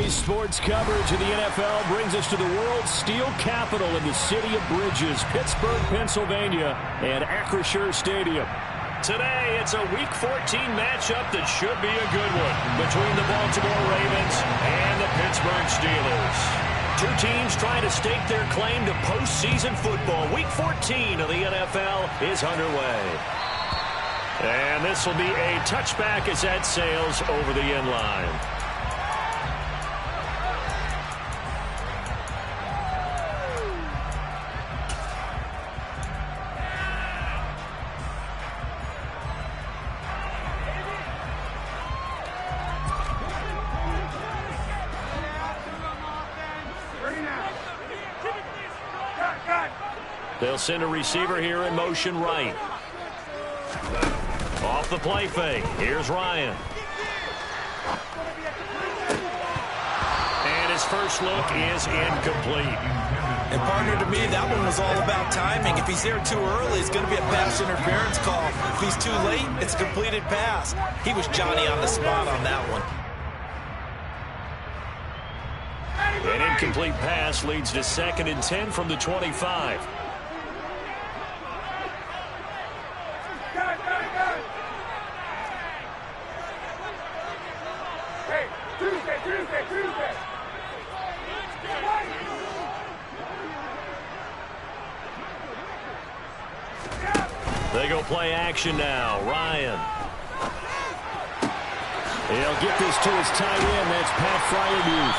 Today's sports coverage of the NFL brings us to the world's steel capital in the city of bridges, Pittsburgh, Pennsylvania, and Acrisure Stadium. Today, it's a Week 14 matchup that should be a good one between the Baltimore Ravens and the Pittsburgh Steelers. Two teams trying to stake their claim to postseason football. Week 14 of the NFL is underway. And this will be a touchback as that sails over the end line. They'll send a receiver here in motion right. Off the play fake. Here's Ryan. And his first look is incomplete. And partner, to me, that one was all about timing. If he's there too early, it's going to be a pass interference call. If he's too late, it's a completed pass. He was Johnny on the spot on that one. An incomplete pass leads to 2nd and 10 from the 25. They go play action now. Ryan. He'll get this to his tight end. That's Pat Freiermuth.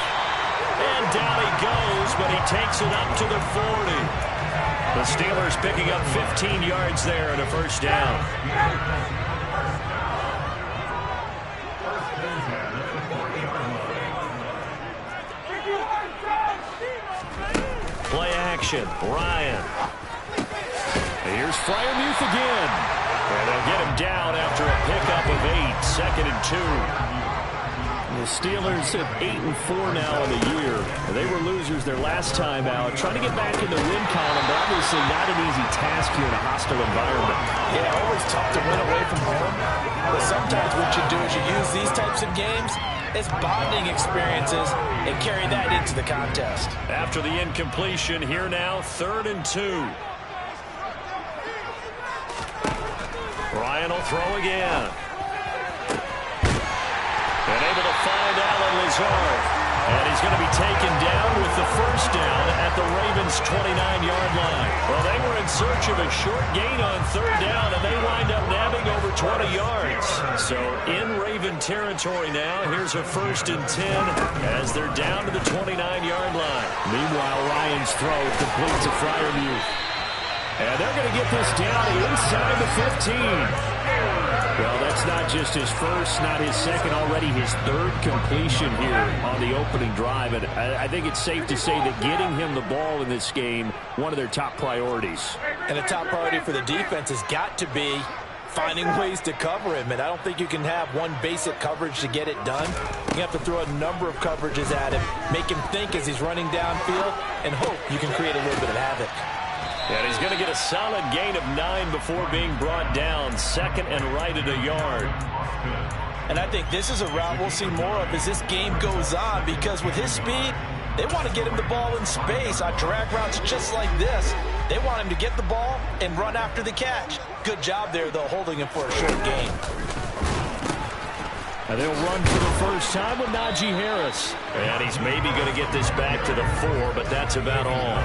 And down he goes, but he takes it up to the 40. The Steelers picking up 15 yards there and a first down. Play action. Ryan. Here's Freiermuth again. And they'll get him down after a pickup of 8. 2nd and 2. The Steelers at 8-4 now in the year. They were losers their last time out. Trying to get back in the win column, but obviously not an easy task here in a hostile environment. Yeah, always tough to win away from home. But sometimes what you do is you use these types of games as bonding experiences and carry that into the contest. After the incompletion, here now, 3rd and 2. Ryan will throw again. And able to find Allen Lazard. And he's going to be taken down with the first down at the Ravens' 29-yard line. Well, they were in search of a short gain on 3rd down, and they wind up nabbing over 20 yards. So in Raven territory now, here's a 1st and 10 as they're down to the 29-yard line. Meanwhile, Ryan's throw complete to Freiermuth. And they're going to get this down inside the 15. Well, that's not just his first, not his second, already his 3rd completion here on the opening drive. And I think it's safe to say that getting him the ball in this game, one of their top priorities. And a top priority for the defense has got to be finding ways to cover him. And I don't think you can have one basic coverage to get it done. You have to throw a number of coverages at him, make him think as he's running downfield, and hope you can create a little bit of havoc. And he's going to get a solid gain of 9 before being brought down. 2nd and right at a yard. And I think this is a route we'll see more of as this game goes on, because with his speed, they want to get him the ball in space on drag routes just like this. They want him to get the ball and run after the catch. Good job there, though, holding him for a short gain. And they'll run for the first time with Najee Harris. And he's maybe going to get this back to the 4, but that's about all.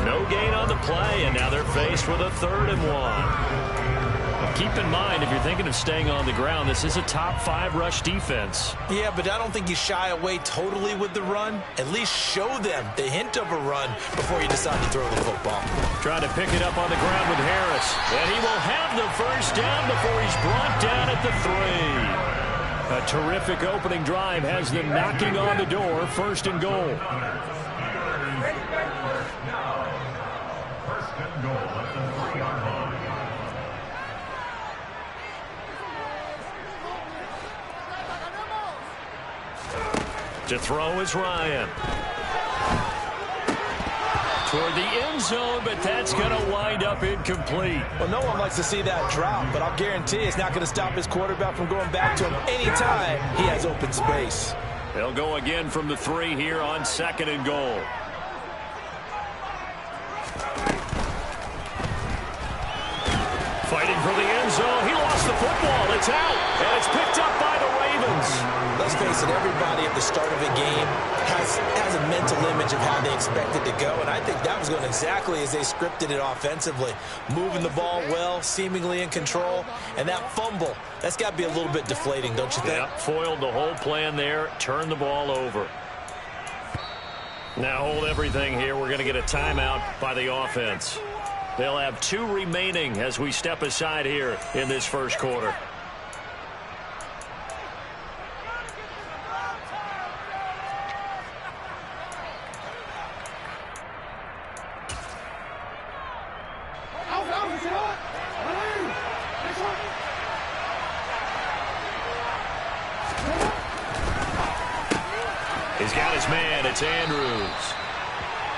No gain on the play, and now they're faced with a 3rd and 1. Well, keep in mind, if you're thinking of staying on the ground, this is a top 5 rush defense. Yeah, but I don't think you shy away totally with the run. At least show them the hint of a run before you decide to throw the football. Trying to pick it up on the ground with Harris. And he will have the first down before he's brought down at the 3. A terrific opening drive has them knocking on the door. 1st and goal. To throw is Ryan. Toward the end zone, but that's going to wind up incomplete. Well, no one likes to see that drop, but I'll guarantee it's not going to stop his quarterback from going back to him anytime he has open space. They'll go again from the 3 here on 2nd and goal. Fighting for the end zone. He lost the football. It's out. And it's picked up by the Ravens. Let's face it, everybody at the start of a game has a mental image of how they expect it to go. And I think that was going exactly as they scripted it offensively. Moving the ball well, seemingly in control. And that fumble, that's got to be a little bit deflating, don't you think? Yeah, foiled the whole plan there. Turned the ball over. Now hold everything here. We're going to get a timeout by the offense. They'll have 2 remaining as we step aside here in this first quarter. He's got his man. It's Andrews.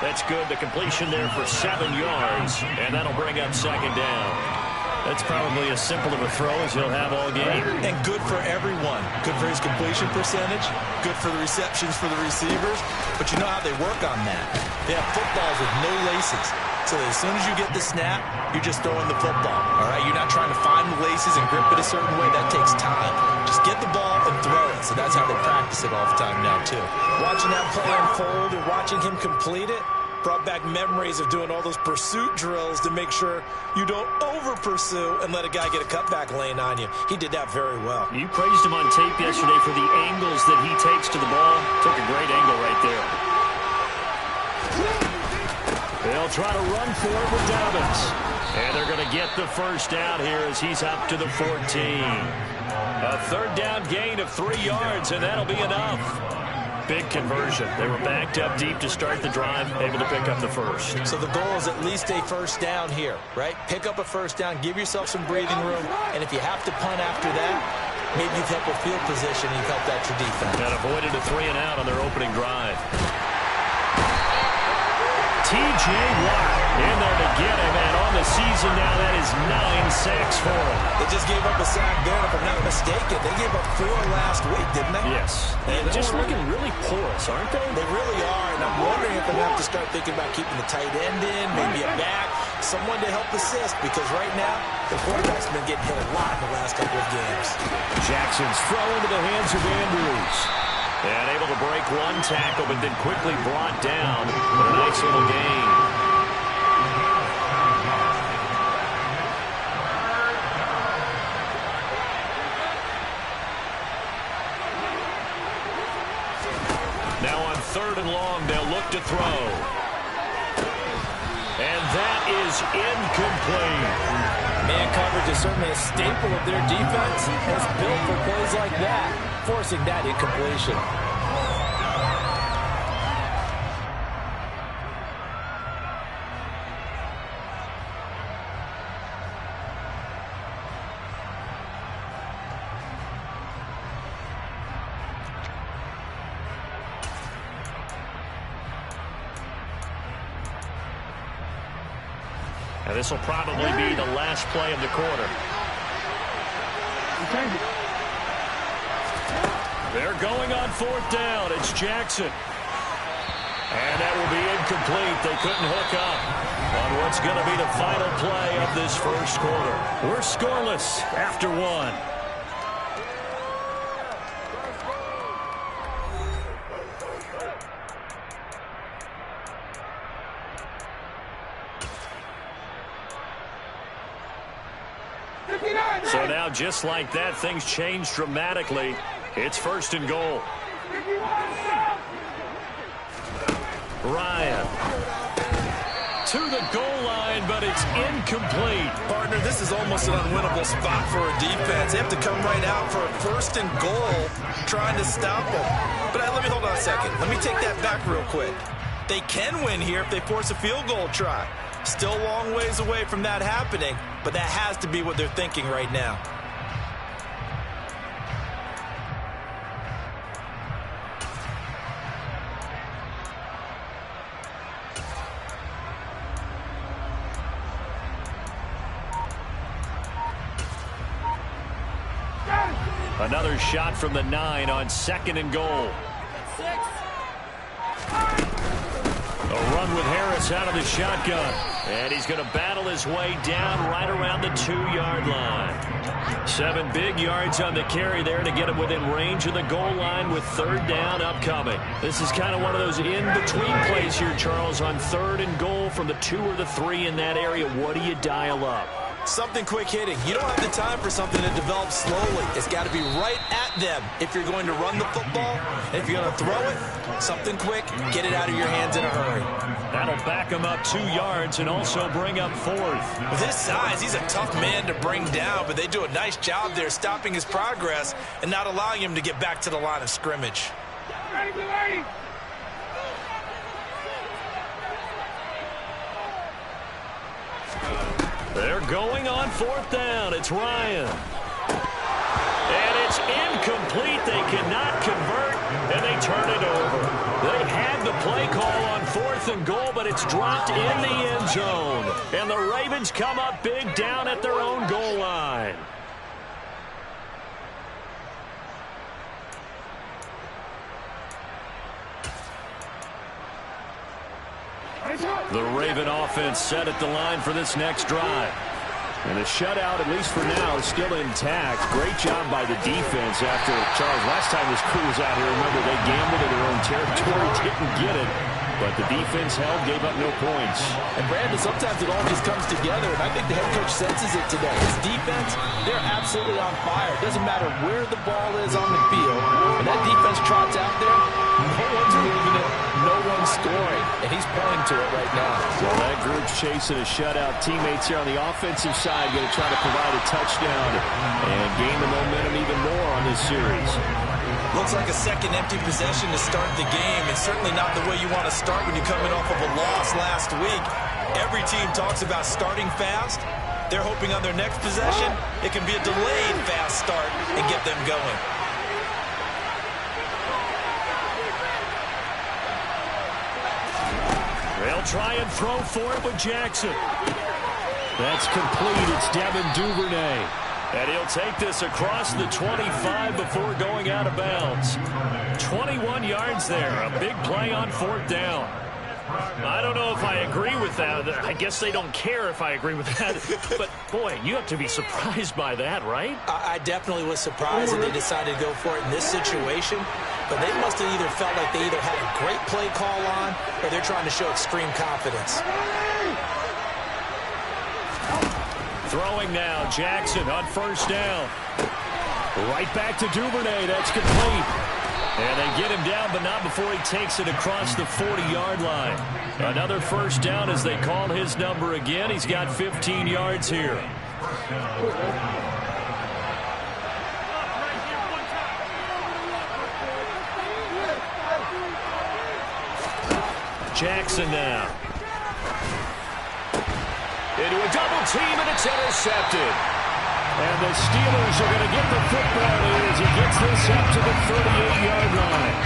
That's good. The completion there for 7 yards, and that'll bring up 2nd down. That's probably as simple of a throw as he'll have all game. And good for everyone. Good for his completion percentage. Good for the receptions for the receivers. But you know how they work on that. They have footballs with no laces. So as soon as you get the snap, you're just throwing the football. All right? You're not trying to find the laces and grip it a certain way. That takes time. Just get the ball and throw it. So that's how they practice it all the time now, too. Watching that play unfold and watching him complete it brought back memories of doing all those pursuit drills to make sure you don't over-pursue and let a guy get a cutback lane on you. He did that very well. You praised him on tape yesterday for the angles that he takes to the ball. Took a great angle right there. They'll try to run for it with Dobbins. And they're going to get the first down here as he's up to the 14. A 3rd down gain of 3 yards, and that'll be enough. Big conversion. They were backed up deep to start the drive, able to pick up the first. So the goal is at least a first down here, right? Pick up a first down, give yourself some breathing room, and if you have to punt after that, maybe you've helped with field position and you've helped out your defense. And avoided a 3 and out on their opening drive. T.J. Watt in there to get him, and on the season now, that is 9 sacks for him. They just gave up a sack there, if I'm not mistaken. They gave up 4 last week, didn't they? Yes. And just looking really porous, aren't they? They really are, and I'm wondering if they'll have to start thinking about keeping the tight end in, maybe a back, someone to help assist, because right now, the quarterback's been getting hit a lot in the last couple of games. Jackson's throw into the hands of Andrews. And able to break 1 tackle, but then quickly brought down for a nice little gain. Now on 3rd and long, they'll look to throw. And that is incomplete. Man coverage is certainly a staple of their defense. It's built for plays like that, forcing that incompletion. And this will probably be the last play of the quarter. They're going on 4th down. It's Jackson. And that will be incomplete. They couldn't hook up on what's going to be the final play of this first quarter. We're scoreless after 1. So now, just like that, things change dramatically. It's 1st and goal. Ryan to the goal line, but it's incomplete. Partner, this is almost an unwinnable spot for a defense. They have to come right out for a 1st and goal, trying to stop them. But let me hold on a second. Let me take that back real quick. They can win here if they force a field goal try. Still a long ways away from that happening, but that has to be what they're thinking right now. Another shot from the 9 on 2nd and goal. A run with Harris out of the shotgun. And he's going to battle his way down right around the 2-yard line. 7 big yards on the carry there to get him within range of the goal line with 3rd down upcoming. This is kind of one of those in-between plays here, Charles, on 3rd and goal from the 2 or the 3 in that area. What do you dial up? Something quick hitting. You don't have the time for something to develop slowly. It's got to be right at them if you're going to run the football. If you're going to throw it, something quick, get it out of your hands in a hurry. That'll back him up 2 yards and also bring up 4th. With his size, he's a tough man to bring down, but they do a nice job there stopping his progress and not allowing him to get back to the line of scrimmage. They're going on 4th down. It's Ryan. And it's incomplete. They cannot convert, and they turn it over. They had the play call on 4th and goal, but it's dropped in the end zone. And the Ravens come up big down at their own goal line. The Raven offense set at the line for this next drive. And the shutout, at least for now, is still intact. Great job by the defense after, Charles, last time this crew was out here, remember, they gambled in their own territory, didn't get it. But the defense held, gave up no points. And, Brandon, sometimes it all just comes together, and I think the head coach senses it today. His defense, they're absolutely on fire. It doesn't matter where the ball is on the field. When that defense trots out there, no one's moving it, no one's scoring, and he's pointing to it right now. Well, that group's chasing a shutout. Teammates here on the offensive side going to try to provide a touchdown and gain the momentum even more on this series. Looks like a second empty possession to start the game, and certainly not the way you want to start when you're coming off of a loss last week. Every team talks about starting fast. They're hoping on their next possession, it can be a delayed fast start and get them going. They'll try and throw for it with Jackson. That's complete. It's Devin Duvernay. And he'll take this across the 25 before going out of bounds. 21 yards there. A big play on 4th down. I don't know if I agree with that. I guess they don't care if I agree with that. But, boy, you have to be surprised by that, right? I definitely was surprised that they decided to go for it in this situation. But they must have either felt like they either had a great play call on or they're trying to show extreme confidence. Throwing now, Jackson on 1st down. Right back to Duvernay. That's complete. And they get him down, but not before he takes it across the 40-yard line. Another 1st down as they call his number again. He's got 15 yards here. Jackson now. Into a double team, and it's intercepted. And the Steelers are going to get the football here as he gets this up to the 38-yard line.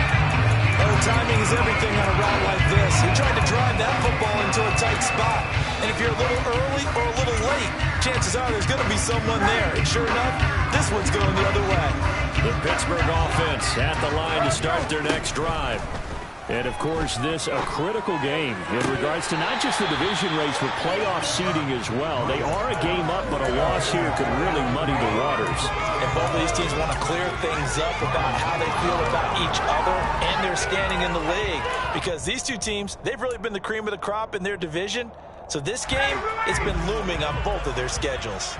Oh, timing is everything on a route like this. He tried to drive that football into a tight spot. And if you're a little early or a little late, chances are there's going to be someone there. And sure enough, this one's going the other way. The Pittsburgh offense at the line to start their next drive. And, of course, this a critical game in regards to not just the division race, but playoff seeding as well. They are a game up, but a loss here could really muddy the waters. And both of these teams want to clear things up about how they feel about each other and their standing in the league. Because these two teams, they've really been the cream of the crop in their division. So this game, it's been looming on both of their schedules.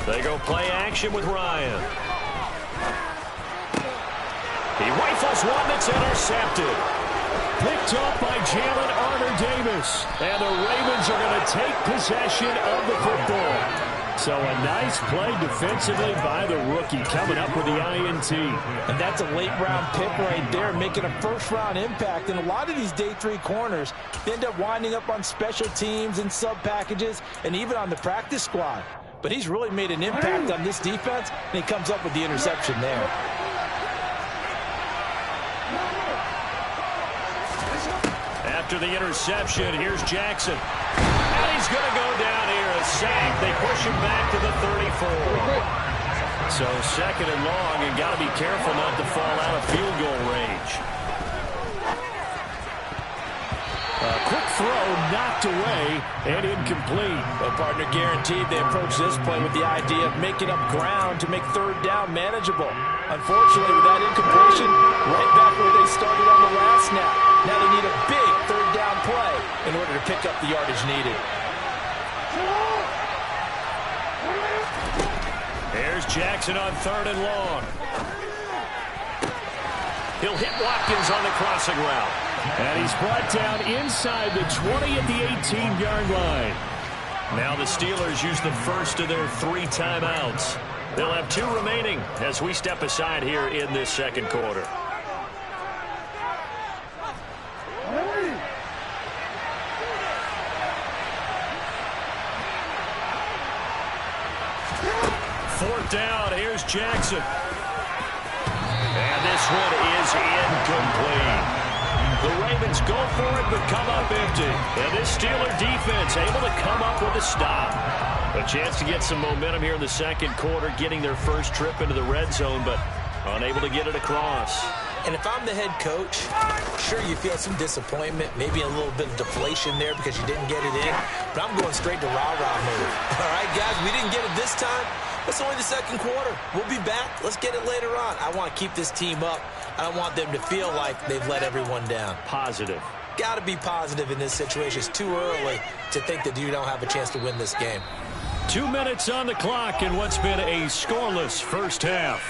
They go play action with Ryan. He rifles one that's intercepted. Picked up by Jalen Armour-Davis. And the Ravens are going to take possession of the football. So a nice play defensively by the rookie coming up with the INT. And that's a late-round pick right there, making a first-round impact. And a lot of these day 3 corners end up winding up on special teams and sub-packages and even on the practice squad. But he's really made an impact on this defense, and he comes up with the interception there. After the interception, here's Jackson. And he's going to go down here. A sack. They push him back to the 34. So second and long, and got to be careful not to fall out of field goal range. A quick throw knocked away and incomplete. Well, partner, guaranteed they approach this play with the idea of making up ground to make third down manageable. Unfortunately, with that incompletion, right back where they started on the last snap. Now they need a big third down play in order to pick up the yardage needed. Here's Jackson on third and long. He'll hit Watkins on the crossing route. And he's brought down inside the 20 at the 18-yard line. Now the Steelers use the first of their 3 timeouts. They'll have 2 remaining as we step aside here in this second quarter. Fourth down, here's Jackson. And this one is incomplete. The Ravens go for it, but come up empty. And this Steeler defense able to come up with a stop. A chance to get some momentum here in the second quarter, getting their first trip into the red zone, but unable to get it across. And if I'm the head coach, sure, you feel some disappointment, maybe a little bit of deflation there because you didn't get it in, but I'm going straight to rah-rah mode. All right, guys, we didn't get it this time. It's only the second quarter. We'll be back. Let's get it later on. I want to keep this team up. I don't want them to feel like they've let everyone down. Positive. Got to be positive in this situation. It's too early to think that you don't have a chance to win this game. 2 minutes on the clock in what's been a scoreless first half.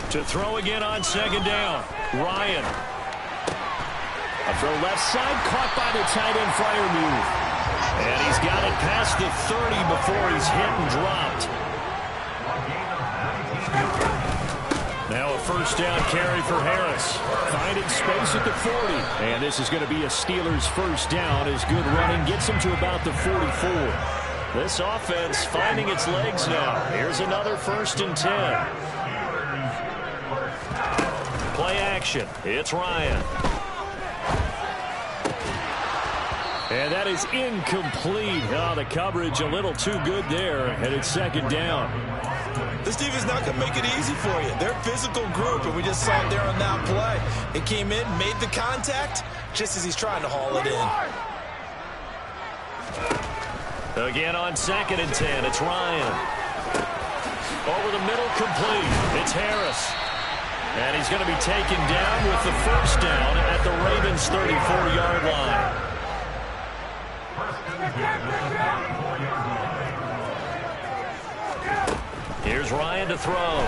To throw again on second down. Ryan. A throw left side, caught by the tight end Freiermuth. And he's got it past the 30 before he's hit and dropped. Now a first down carry for Harris. Finding space at the 40. And this is going to be a Steelers first down as good running gets him to about the 44. This offense finding its legs now. Here's another 1st and 10. Play action. It's Ryan. And that is incomplete. Oh, the coverage a little too good there. And it's second down. This defense not going to make it easy for you. They're a physical group, and we just saw it there on that play. It came in, made the contact, just as he's trying to haul it in. Again on 2nd and 10. It's Ryan. Over the middle, complete. It's Harris. And he's going to be taken down with the first down at the Ravens' 34-yard line. Here's Ryan to throw.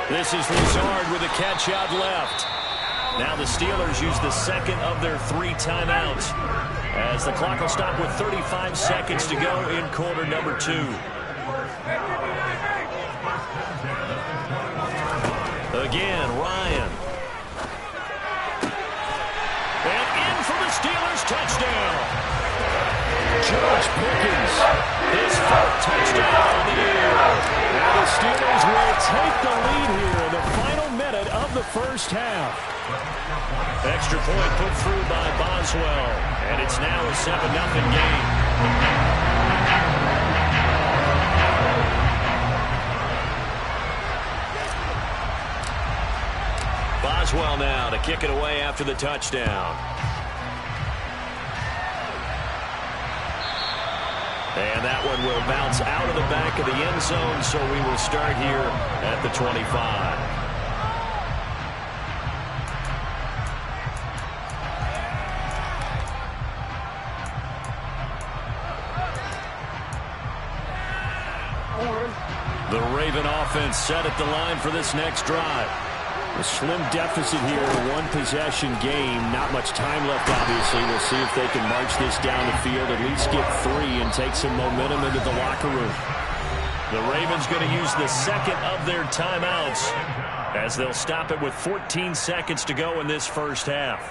This is Lazard with a catch out left. Now the Steelers use the second of their 3 timeouts as the clock will stop with 35 seconds to go in quarter number 2. Again, Ryan. And in for the Steelers touchdown. George Pickens. His 4th touchdown of the year. And the Steelers will take the lead here in the final minute of the first half. Extra point put through by Boswell. And it's now a 7-0 game. Boswell now to kick it away after the touchdown. And that one will bounce out of the back of the end zone, so we will start here at the 25. The Raven offense set at the line for this next drive. A slim deficit here, 1-possession game. Not much time left, obviously. We'll see if they can march this down the field, at least get 3 and take some momentum into the locker room. The Ravens going to use the second of their timeouts as they'll stop it with 14 seconds to go in this first half.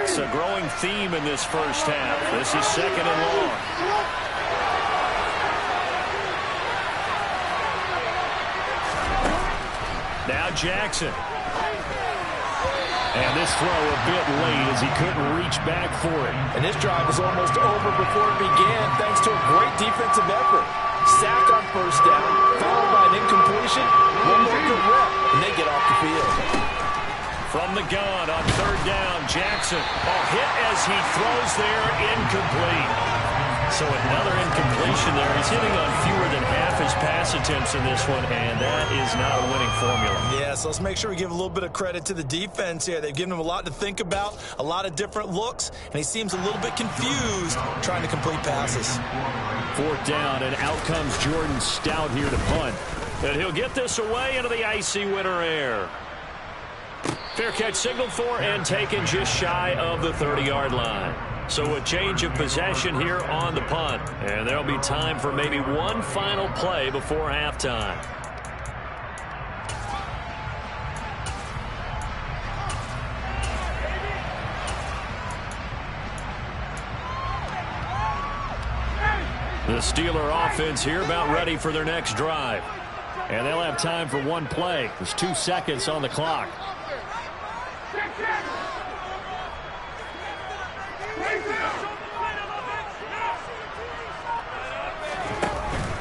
sacks, a growing theme in this first half. This is 2nd and long. Now Jackson. And this throw a bit late as he couldn't reach back for it. And this drive was almost over before it began thanks to a great defensive effort. Sacked on first down, followed by an incompletion. One more good rep, and they get off the field. From the gun on 3rd down, Jackson. A hit as he throws there, incomplete. So another incompletion there. He's hitting on fewer than half his pass attempts in this one, and that is not a winning formula. Yeah, so let's make sure we give a little bit of credit to the defense here. They've given him a lot to think about, a lot of different looks, and he seems a little bit confused trying to complete passes. 4th down, and out comes Jordan Stout here to punt. And he'll get this away into the icy winter air. Fair catch signaled for and taken just shy of the 30-yard line. So a change of possession here on the punt. And there'll be time for maybe one final play before halftime. The Steeler offense here about ready for their next drive. And they'll have time for one play. There's 2 seconds on the clock.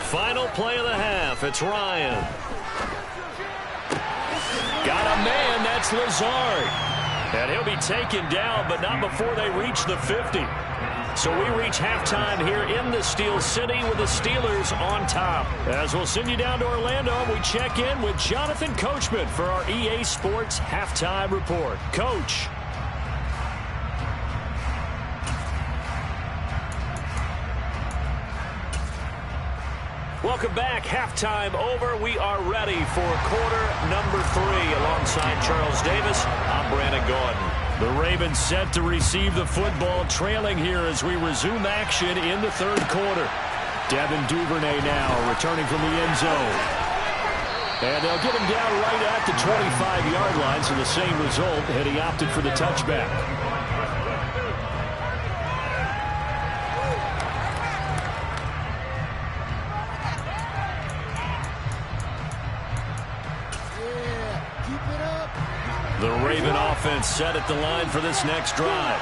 Final play of the half. It's Ryan. Got a man. That's Lazard. And he'll be taken down, but not before they reach the 50. So we reach halftime here in the Steel City with the Steelers on top. As we'll send you down to Orlando, we check in with Jonathan Coachman for our EA Sports Halftime Report. Coach. Welcome back. Halftime over. We are ready for quarter number 3. Alongside Charles Davis, I'm Brandon Gaudin. The Ravens set to receive the football, trailing here as we resume action in the 3rd quarter. Devin Duvernay now returning from the end zone. And they'll get him down right at the 25-yard line, so the same result had he opted for the touchback. The Raven offense set at the line for this next drive.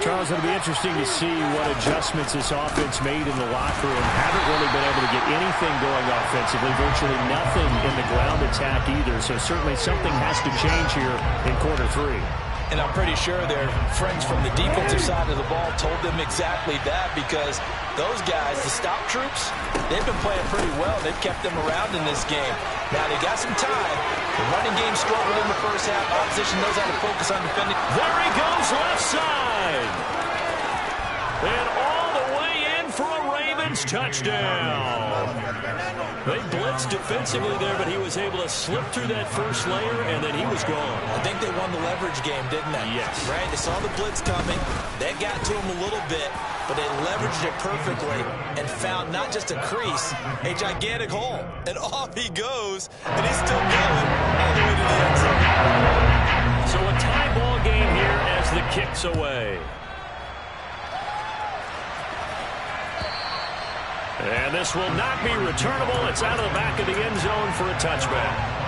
Charles, it'll be interesting to see what adjustments this offense made in the locker room. Haven't really been able to get anything going offensively, virtually nothing in the ground attack either. So certainly something has to change here in quarter 3. And I'm pretty sure their friends from the defensive side of the ball told them exactly that, because those guys, the stop troops, they've been playing pretty well. They've kept them around in this game. Now they got some time. The running game struggled in the first half. Opposition knows how to focus on defending. There he goes, left side. And all the way in for a Ravens touchdown. They blitzed defensively there, but he was able to slip through that first layer, and then he was gone. I think they won the leverage game, didn't they? Yes. Right? They saw the blitz coming. That got to him a little bit, but they leveraged it perfectly and found not just a crease, a gigantic hole. And off he goes, and he's still going all the way to the end zone. So a tie ball game here as the kick's away. And this will not be returnable. It's out of the back of the end zone for a touchback.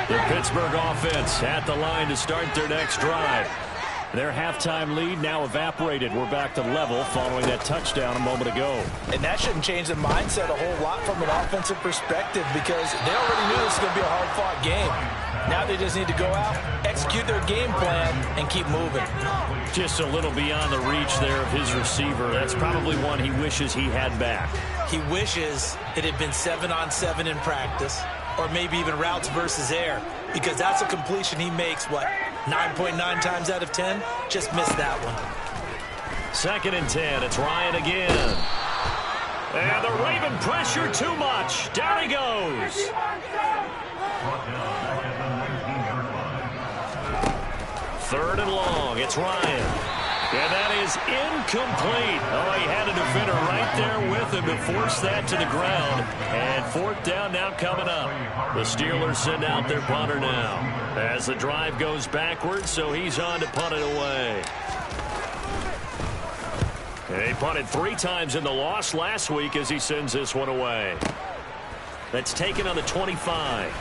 The Pittsburgh offense at the line to start their next drive. Their halftime lead now evaporated. We're back to level following that touchdown a moment ago. And that shouldn't change the mindset a whole lot from an offensive perspective, because they already knew this was going to be a hard-fought game. Now they just need to go out, execute their game plan, and keep moving. Just a little beyond the reach there of his receiver. That's probably one he wishes he had back. He wishes it had been 7-on-7 in practice, or maybe even routes versus air, because that's a completion he makes, 9.9 times out of 10? Just missed that one. 2nd and 10. It's Ryan again. And the Raven pressure too much. Down he goes. 3rd and long. It's Ryan. And that is incomplete. Oh, he had a defender right there with him to force that to the ground. And 4th down now coming up. The Steelers send out their punter now as the drive goes backwards, so he's on to punt it away. And he punted 3 times in the loss last week as he sends this one away. That's taken on the 25.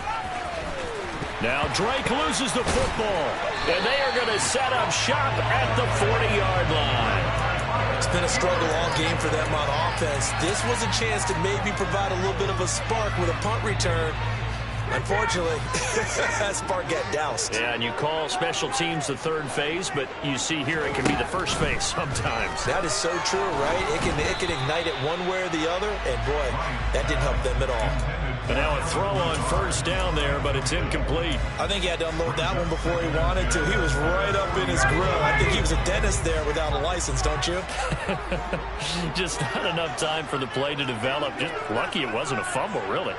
Now Drake loses the football, and they are going to set up shop at the 40-yard line. It's been a struggle all game for them on offense. This was a chance to maybe provide a little bit of a spark with a punt return. Unfortunately, that spark got doused. Yeah, and you call special teams the 3rd phase, but you see here it can be the 1st phase sometimes. That is so true, right? It can ignite it one way or the other, and boy, that didn't help them at all. And now a throw on 1st down there, but it's incomplete. I think he had to unload that one before he wanted to. He was right up in his grill. I think he was a dentist there without a license, don't you? Just not enough time for the play to develop. Just lucky it wasn't a fumble, really.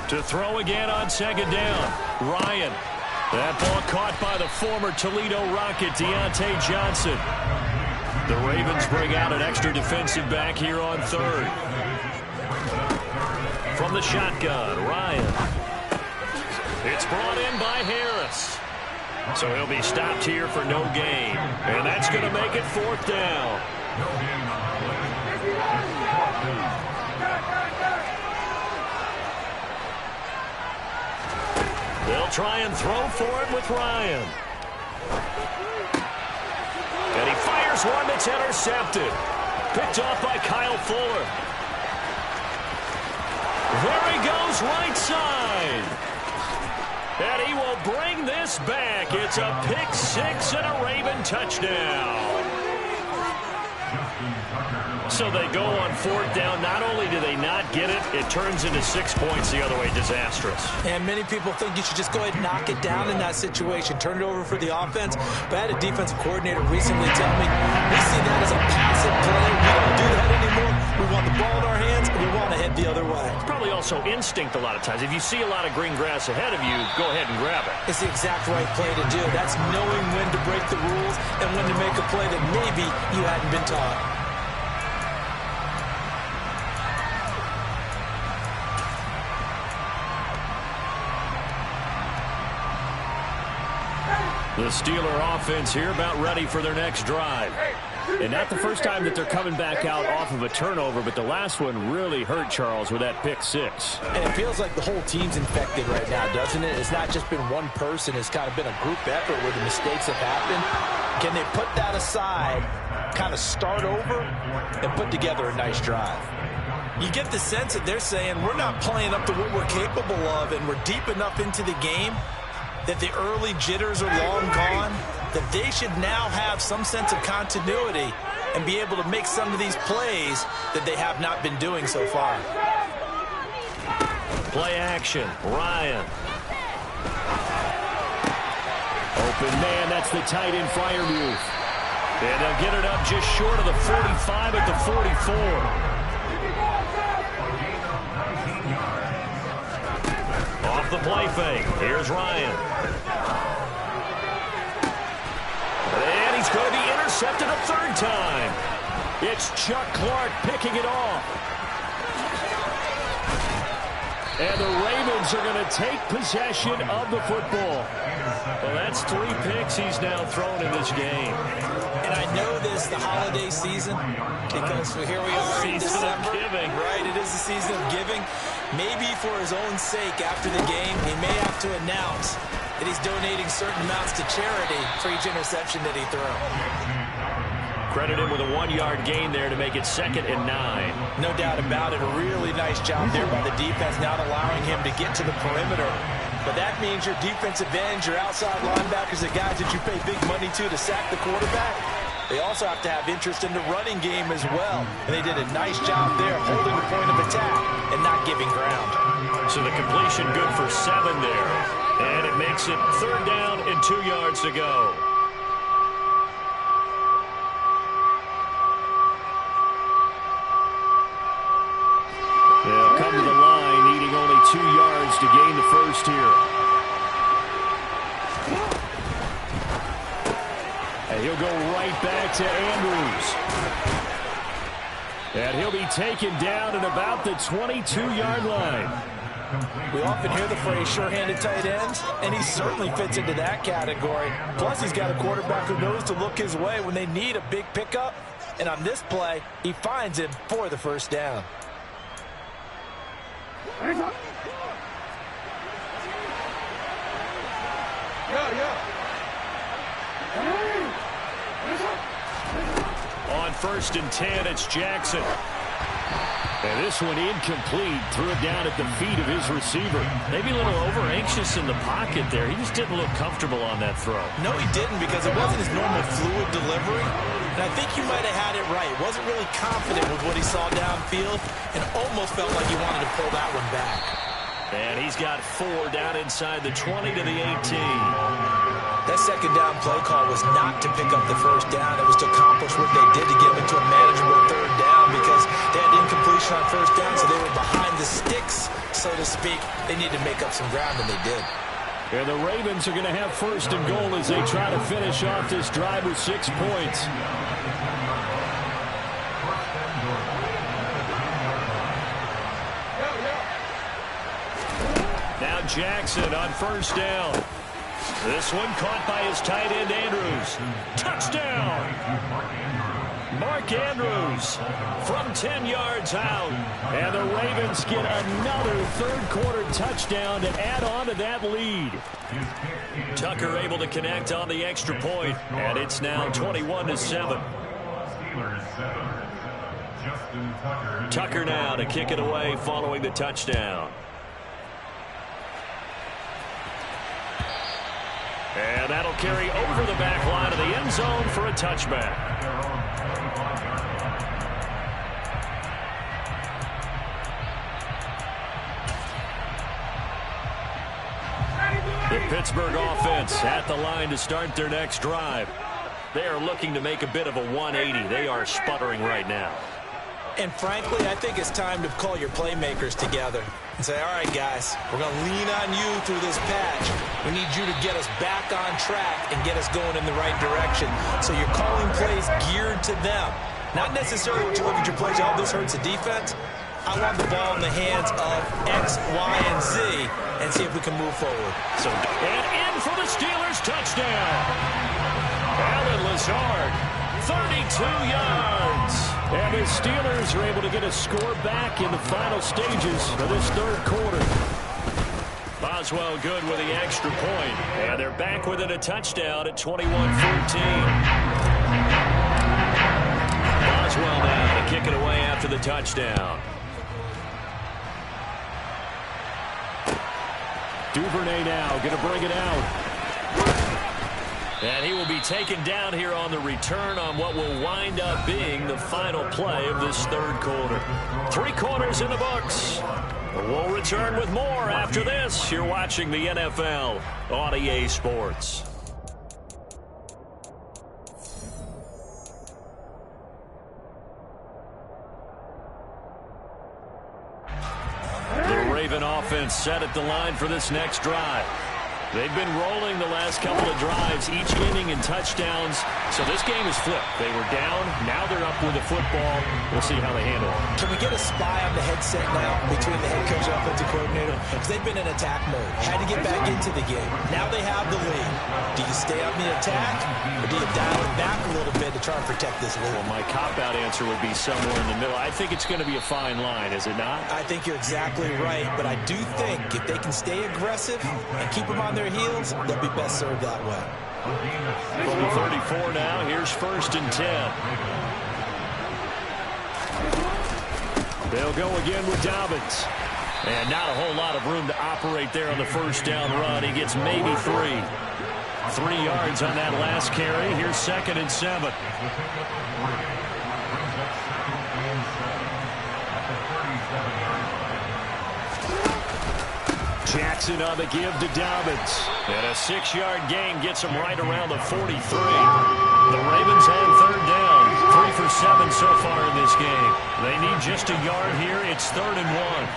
To throw again on 2nd down. Ryan. That ball caught by the former Toledo Rocket, Deontay Johnson. The Ravens bring out an extra defensive back here on 3rd. From the shotgun, Ryan. It's brought in by Harris. So he'll be stopped here for no gain. And that's going to make it 4th down. They'll try and throw for it with Ryan. And he fires one that's intercepted. Picked off by Kyle Fuller. There he goes right side. And he will bring this back. It's a pick 6 and a Raven touchdown. So they go on 4th down. Not only do they not get it, it turns into 6 points the other way. Disastrous. And many people think you should just go ahead and knock it down in that situation. Turn it over for the offense. But I had a defensive coordinator recently tell me, we see that as a passive play. We don't do that anymore. We want the ball in our hands, and we want to head the other way. It's probably also instinct a lot of times. If you see a lot of green grass ahead of you, go ahead and grab it. It's the exact right play to do. That's knowing when to break the rules and when to make a play that maybe you hadn't been taught. The Steeler offense here about ready for their next drive. And not the first time that they're coming back out off of a turnover, but the last one really hurt Charles with that pick 6. And it feels like the whole team's infected right now, doesn't it? It's not just been one person. It's kind of been a group effort where the mistakes have happened. Can they put that aside, kind of start over, and put together a nice drive? You get the sense that they're saying we're not playing up to what we're capable of, and we're deep enough into the game that the early jitters are long gone, that they should now have some sense of continuity and be able to make some of these plays that they have not been doing so far. Play action, Ryan. Open man, that's the tight end Freiermuth. And they'll get it up just short of the 45 at the 44. Off the play fake. Here's Ryan. And he's going to be intercepted a 3rd time. It's Chuck Clark picking it off. And the Ravens are going to take possession of the football. Well, that's 3 picks he's now thrown in this game. And I know this, the holiday season, because here we are in December. Season of giving. Right, it is the season of giving. Maybe for his own sake after the game, he may have to announce that he's donating certain amounts to charity for each interception that he threw. Credit him with a 1-yard gain there to make it 2nd and 9. No doubt about it. A really nice job there by the defense, not allowing him to get to the perimeter. But that means your defensive ends, your outside linebackers, the guys that you pay big money to sack the quarterback, they also have to have interest in the running game as well. And they did a nice job there holding the point of attack and not giving ground. So the completion good for 7 there. And it makes it 3rd down and 2 yards to go. They'll come to the line. yards to gain the first here. And he'll go right back to Andrews. And he'll be taken down at about the 22-yard line. We often hear the phrase sure-handed tight ends, and he certainly fits into that category. Plus, he's got a quarterback who knows to look his way when they need a big pickup. And on this play, he finds him for the first down. On 1st and 10, it's Jackson. And this one incomplete. Threw it down at the feet of his receiver. Maybe a little over-anxious in the pocket there. He just didn't look comfortable on that throw. No, he didn't, because it wasn't his normal fluid delivery. And I think you might have had it right. Wasn't really confident with what he saw downfield and almost felt like he wanted to pull that one back. And he's got 4 down inside the 20 to the 18. That second down play call was not to pick up the first down. It was to accomplish what they did to get him into a manageable 3rd down, because they had incompletion on 1st down, so they were behind the sticks, so to speak. They needed to make up some ground, and they did. And the Ravens are going to have 1st and goal as they try to finish off this drive with 6 points. Now Jackson on 1st down. This one caught by his tight end, Andrews. Touchdown! Mark Andrews from 10 yards out. And the Ravens get another 3rd quarter touchdown to add on to that lead. Tucker able to connect on the extra point, and it's now 21-7. Tucker now to kick it away following the touchdown. And that'll carry over the back line of the end zone for a touchback. The Pittsburgh offense at the line to start their next drive. They are looking to make a bit of a 180. They are sputtering right now. And frankly, I think it's time to call your playmakers together and say, all right, guys, we're going to lean on you through this patch. We need you to get us back on track and get us going in the right direction. So you're calling plays geared to them. Not necessarily when you look at your plays, oh, this hurts the defense. I want the ball in the hands of X, Y, and Z and see if we can move forward. And in for the Steelers touchdown. Allen Lazard, 32 yards. And the Steelers are able to get a score back in the final stages of this 3rd quarter. Boswell good with the extra point. And they're back within a touchdown at 21-14. Boswell now to kick it away after the touchdown. Duvernay now going to bring it out. And he will be taken down here on the return on what will wind up being the final play of this 3rd quarter. 3 quarters in the books. We'll return with more after this. You're watching the NFL on EA Sports. The Raven offense set at the line for this next drive. They've been rolling the last couple of drives, each ending in touchdowns. So this game is flipped. They were down. Now they're up with the football. We'll see how they handle it. Can we get a spy on the headset now between the head coach and offensive coordinator? Because they've been in attack mode. Had to get back into the game. Now they have the lead. Do you stay on the attack, or do you dial it back a little bit to try and protect this lead? Well, my cop-out answer would be somewhere in the middle. I think it's going to be a fine line, is it not? I think you're exactly right, but I do think if they can stay aggressive and keep them on their heels, they'll be best served that way. From the 34 now, here's 1st and 10. They'll go again with Dobbins. And not a whole lot of room to operate there on the 1st down run. He gets maybe 3. 3 yards on that last carry. Here's 2nd and 7. Jackson on the give to Dobbins. And a 6-yard gain gets him right around the 43. The Ravens on 3rd down. 3 for 7 so far in this game. They need just a yard here. It's 3rd and 1.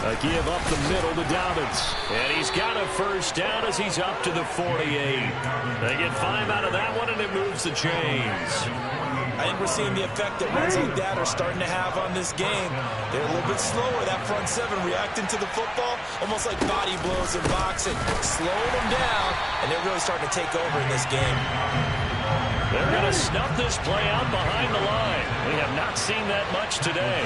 A give up the middle to Dobbins. And he's got a first down as he's up to the 48. They get 5 out of that one, and it moves the chains. I think we're seeing the effect that runs like that are starting to have on this game. They're a little bit slower, that front seven, reacting to the football, almost like body blows in boxing, slowing them down, and they're really starting to take over in this game. They're going to snuff this play out behind the line. We have not seen that much today.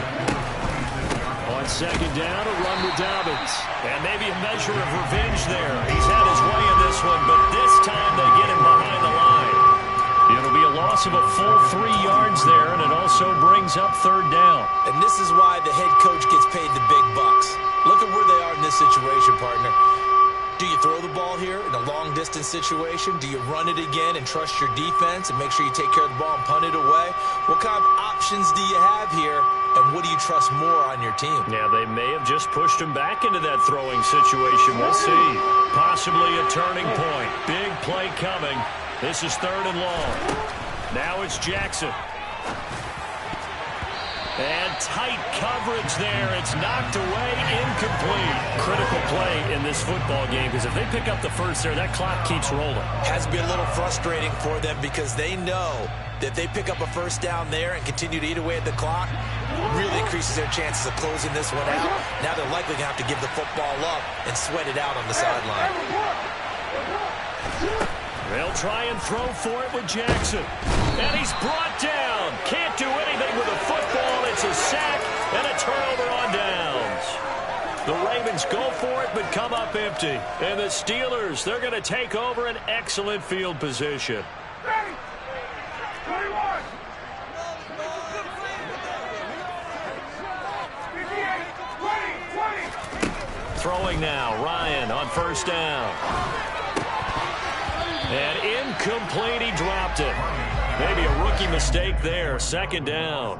On second down, a run with Dobbins. And maybe a measure of revenge there. He's had his way in this one, but this time they get him behind the line. It'll be a loss of a full 3 yards there, and it also brings up third down. And this is why the head coach gets paid the big bucks. Look at where they are in this situation, partner. Do you throw the ball here in a long-distance situation? Do you run it again and trust your defense and make sure you take care of the ball and punt it away? What kind of options do you have here, and what do you trust more on your team? Yeah, they may have just pushed him back into that throwing situation. We'll see. Possibly a turning point. Big play coming. This is third and long. Now it's Jackson. And tight coverage there. It's knocked away, incomplete. Critical play in this football game, because if they pick up the first there, that clock keeps rolling. Has to be a little frustrating for them because they know that they pick up a first down there and continue to eat away at the clock, really increases their chances of closing this one out. Now they're likely going to have to give the football up and sweat it out on the sideline. They'll try and throw for it with Jackson. And he's brought down. Can't do anything with a football. It's a sack and a turnover on downs. The Ravens go for it but come up empty. And the Steelers, they're going to take over an excellent field position. Throwing now, Ryan on first down. And incomplete, he dropped it. Maybe a rookie mistake there, second down.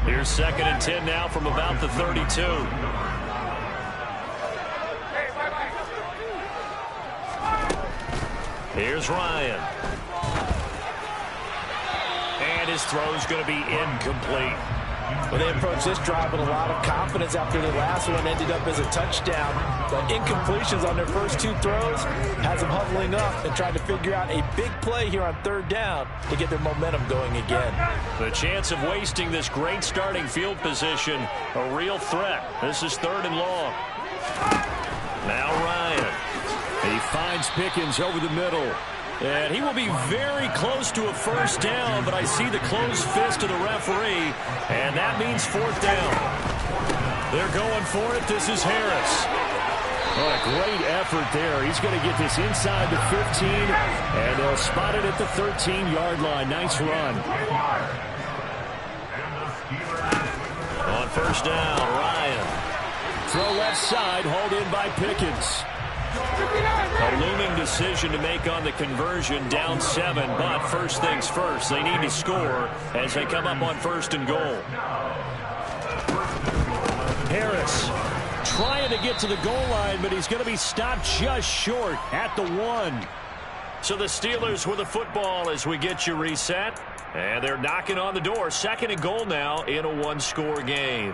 Here's 2nd and 10 now from about the 32. Here's Ryan. And his throw's going to be incomplete. Well, they approached this drive with a lot of confidence after the last one ended up as a touchdown. But incompletions on their first 2 throws has them huddling up and trying to figure out a big play here on third down to get their momentum going again. The chance of wasting this great starting field position, a real threat. This is third and long. Now Ryan. He finds Pickens over the middle. And he will be very close to a first down, but I see the closed fist of the referee, and that means fourth down. They're going for it. This is Harris. Oh, a great effort there. He's going to get this inside the 15, and they'll spot it at the 13-yard line. Nice run. On first down, Ryan. Throw left side, hauled in by Pickens. A looming decision to make on the conversion, down 7, but first things first, they need to score as they come up on first and goal. Harris trying to get to the goal line, but he's going to be stopped just short at the 1. So the Steelers with the football as we get you reset, and they're knocking on the door. 2nd and goal now in a 1-score game.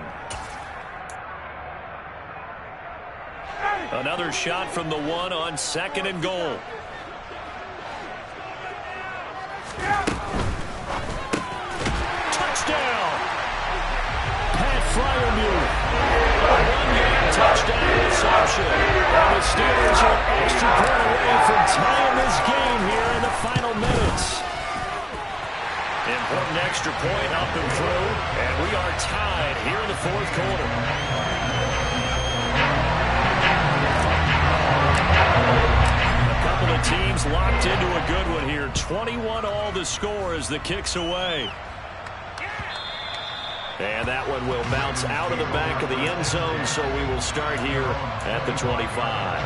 Another shot from the 1 on 2nd and goal. Touchdown! Pat Freiermuth. A 1-yard touchdown reception. And the Steelers are an extra point away from tying this game here in the final minutes. Important extra point up and through. And we are tied here in the 4th quarter. The teams locked into a good one here. 21 all to score as the kick's away. And that one will bounce out of the back of the end zone, so we will start here at the 25.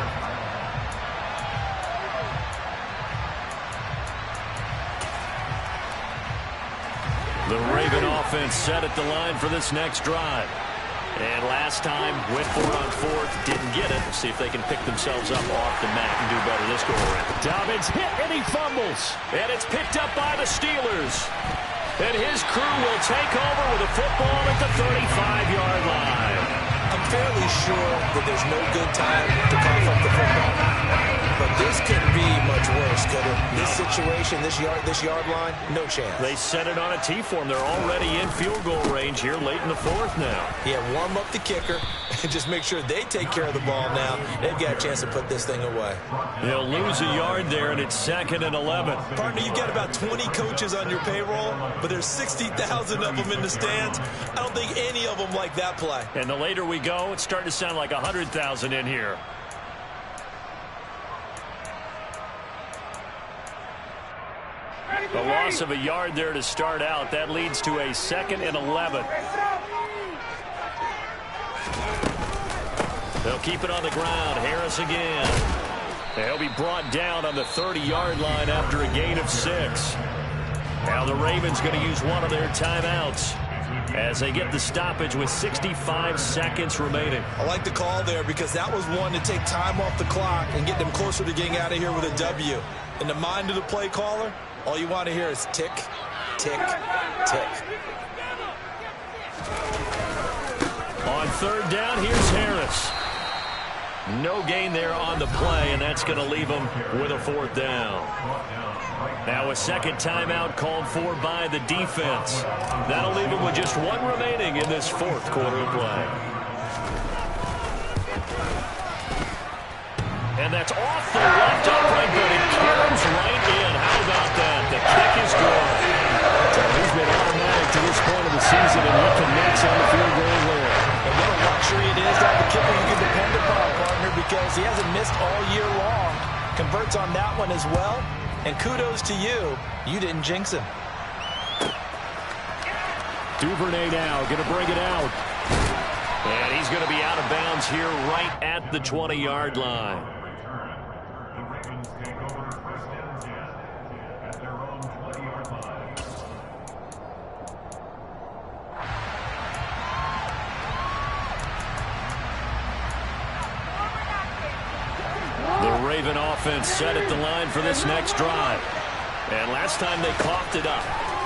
The Raven offense set at the line for this next drive. And last time, went for it on 4th, didn't get it. See if they can pick themselves up off the mat and do better this go around. Dobbins hit and he fumbles. And it's picked up by the Steelers. And his crew will take over with a football at the 35-yard line. I'm fairly sure that there's no good time to cough up the football. But this couldn't be much worse, could it? This situation, this yard line, no chance. They set it on a T form. They're already in field goal range here late in the fourth now. Yeah, warm up the kicker and just make sure they take care of the ball now. They've got a chance to put this thing away. They'll lose a yard there, and it's 2nd and 11. Partner, you've got about 20 coaches on your payroll, but there's 60,000 of them in the stands. I don't think any of them like that play. And the later we go, it's starting to sound like 100,000 in here. The loss of a yard there to start out. That leads to a 2nd and 11. They'll keep it on the ground. Harris again. They'll be brought down on the 30-yard line after a gain of 6. Now the Ravens going to use one of their timeouts as they get the stoppage with 65 seconds remaining. I like the call there because that was one to take time off the clock and get them closer to getting out of here with a W. In the mind of the play caller, all you want to hear is tick, tick, tick. On 3rd down, here's Harris. No gain there on the play, and that's going to leave him with a 4th down. Now a 2nd timeout called for by the defense. That'll leave him with just one remaining in this 4th quarter of play. And that's off the left upright, but it caroms right in. How about that? The kick is good. So he's been automatic to this point of the season, and he connects on the field goal there. And what a luxury it is to have the kicker you can depend upon, partner, because he hasn't missed all year long. Converts on that one as well. And kudos to you. You didn't jinx him. Duvernay now going to bring it out. And he's going to be out of bounds here right at the 20-yard line. Raven offense set at the line for this next drive. And last time they coughed it up,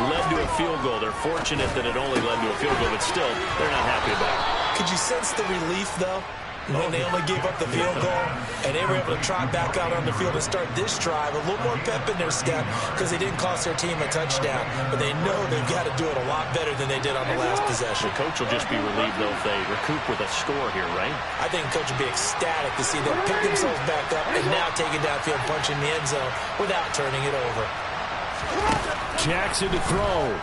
led to a field goal. They're fortunate that it only led to a field goal, but still, they're not happy about it. Could you sense the relief, though, when they only gave up the field goal and they were able to trot back out on the field and start this drive? A little more pep in their step because they didn't cost their team a touchdown, but they know they've got to do it a lot better than they did on the last possession. The coach will just be relieved, though, if they recoup with a score here, right? I think the coach will be ecstatic to see them pick themselves back up and now take it downfield, punch in the end zone without turning it over. Jackson to throw.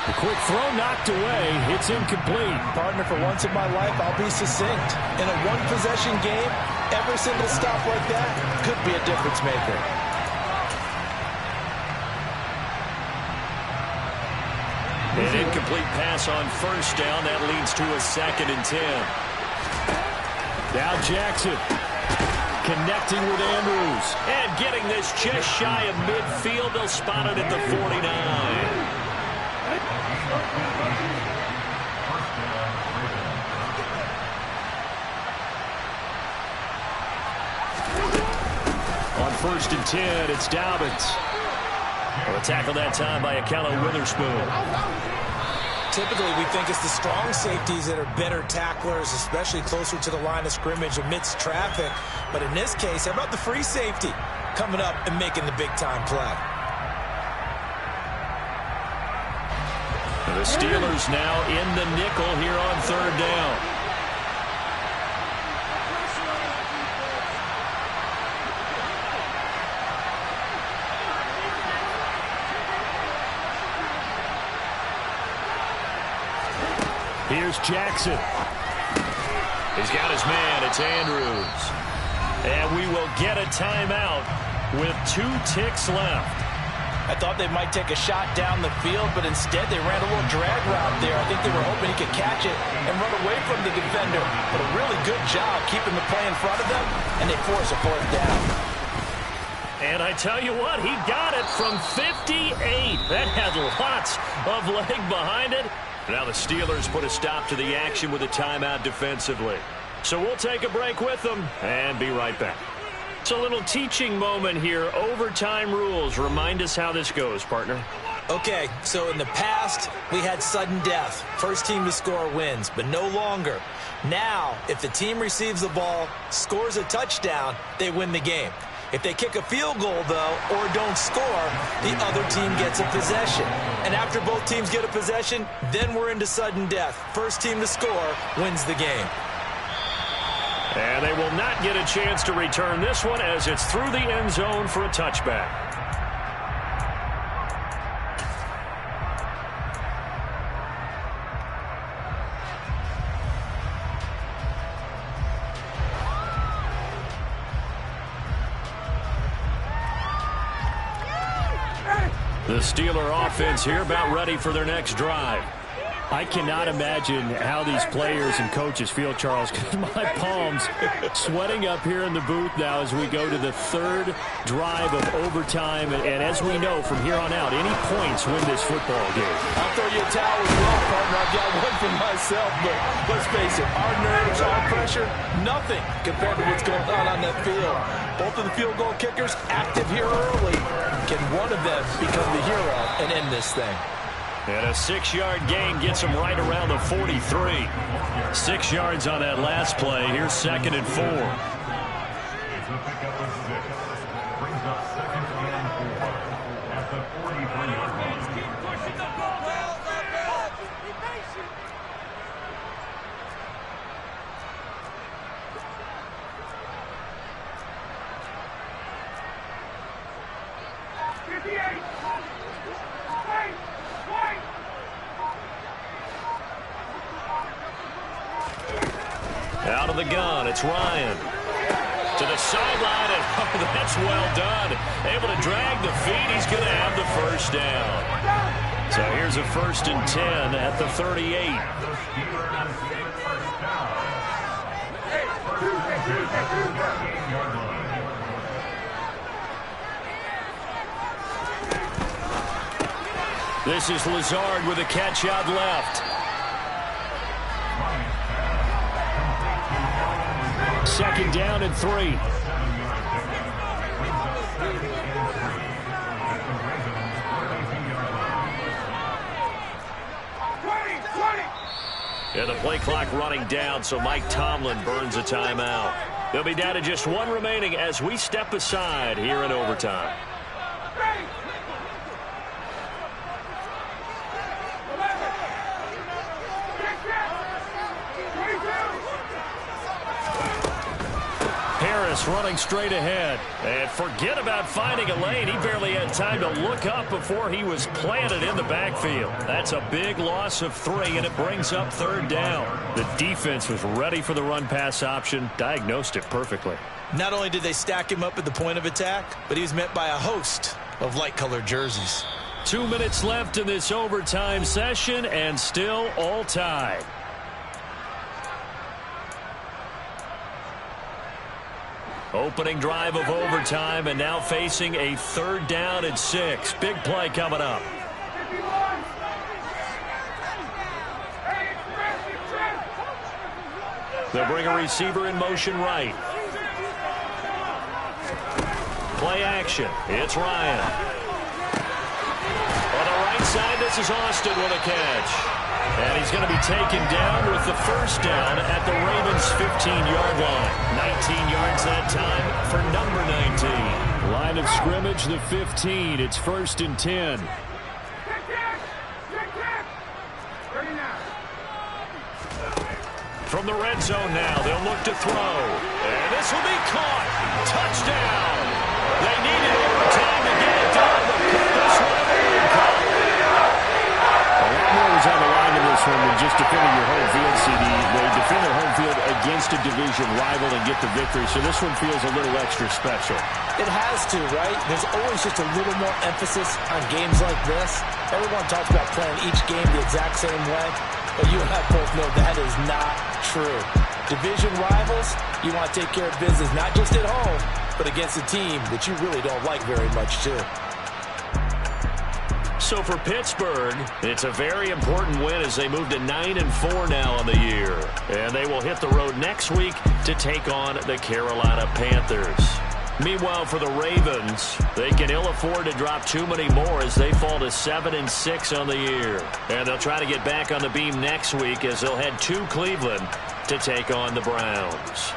The quick throw knocked away. It's incomplete. Partner, for once in my life, I'll be succinct. In a one-possession game, every single stop like that could be a difference maker. An incomplete pass on 1st down. That leads to a 2nd and 10. Now Jackson connecting with Andrews. And getting this just shy of midfield. They'll spot it at the 49. On 1st and 10, it's Dobbins. Well, a tackle that time by Akello Witherspoon. Typically, we think it's the strong safeties that are better tacklers, especially closer to the line of scrimmage amidst traffic. But in this case, how about the free safety coming up and making the big-time play? The Steelers now in the nickel here on 3rd down. Here's Jackson. He's got his man. It's Andrews. And we will get a timeout with 2 ticks left. I thought they might take a shot down the field, but instead they ran a little drag route there. I think they were hoping he could catch it and run away from the defender. But a really good job keeping the play in front of them, and they force a 4th down. And I tell you what, he got it from 58. That had lots of leg behind it. Now the Steelers put a stop to the action with a timeout defensively. So we'll take a break with them and be right back. It's a little teaching moment here. Overtime rules. Remind us how this goes, partner. Okay, so in the past, we had sudden death. First team to score wins, but no longer. Now, if the team receives the ball, scores a touchdown, they win the game. If they kick a field goal, though, or don't score, the other team gets a possession. And after both teams get a possession, then we're into sudden death. First team to score wins the game. And they will not get a chance to return this one as it's through the end zone for a touchback. The Steeler offense here about ready for their next drive. I cannot imagine how these players and coaches feel, Charles, because my palms sweating up here in the booth now as we go to the third drive of overtime. And as we know from here on out, any points win this football game. I'll throw you a towel as well, partner. I've got one for myself, but let's face it, our nerves, our pressure, nothing compared to what's going on that field. Both of the field goal kickers active here early. Can one of them become the hero and end this thing? And a 6-yard gain gets him right around the 43. 6 yards on that last play. Here's 2nd and 4. Out of the gun, it's Ryan. To the sideline, and oh, that's well done. Able to drag the feet. He's going to have the first down. So here's a 1st and 10 at the 38. This is Lazard with a catch out left. 2nd down and 3. And the play clock running down, so Mike Tomlin burns a timeout. They'll be down to just one remaining as we step aside here in overtime. Running straight ahead. And forget about finding a lane. He barely had time to look up before he was planted in the backfield. That's a big loss of 3, and it brings up 3rd down. The defense was ready for the run-pass option, diagnosed it perfectly. Not only did they stack him up at the point of attack, but he was met by a host of light-colored jerseys. 2 minutes left in this overtime session, and still all tied. Opening drive of overtime, and now facing a 3rd down and 6. Big play coming up. They'll bring a receiver in motion right. Play action. It's Ryan. On the right side, this is Austin with a catch. And he's going to be taken down with the first down at the Ravens' 15-yard line. 19 yards that time for number 19. Line of scrimmage, the 15. It's 1st and 10. From the red zone now, they'll look to throw. And this will be caught. Touchdown. They needed overtime to get it done, but this one caught. A lot more was on the line in this one than just defending your home field, CD. They defend their home field against a division rival and get the victory, so this one feels a little extra special. It has to, right? There's always just a little more emphasis on games like this. Everyone talks about playing each game the exact same way, but you and I both know that is not true. Division rivals, you want to take care of business not just at home, but against a team that you really don't like very much, too. So for Pittsburgh, it's a very important win as they move to 9-4 now on the year. And they will hit the road next week to take on the Carolina Panthers. Meanwhile, for the Ravens, they can ill afford to drop too many more as they fall to 7-6 on the year. And they'll try to get back on the beam next week as they'll head to Cleveland to take on the Browns.